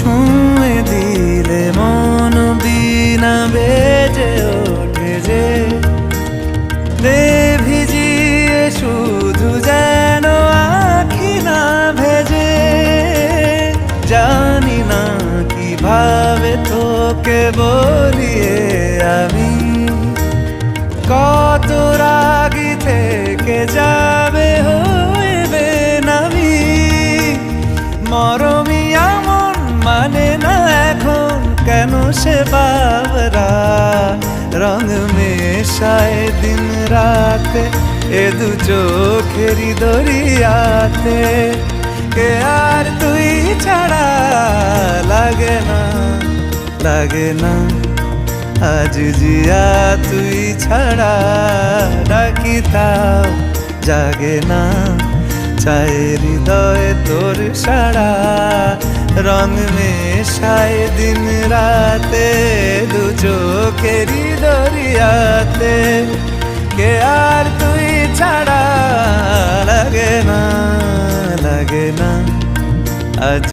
ছুঁয়ে দিলে মন বিনা বেজে ওঠে যে দে ভিজিয়ে শুধু যেন আখি না ভেজে। জানি না কিভাবে তোকে বলিয়ে আমি কত রাগি থেকে যাবে হইবে নামি। মরমি এমন মানে না এখন কেন সে বাবরা রং মেশায় দিন রাতে এ দু চোখেরই দরিয়াতে। কে আর তুই ছাড়া লাগে না লাগে না আজ জিয়া তুই ছাড়া ডাকি তাও জাগে না। চায় হৃদয় তোর সারা রং মেশায় দিন রাতে দু চোখেরই দরিয়াতে। কে আর তুই ছাড়া লাগে না লাগে না আজ।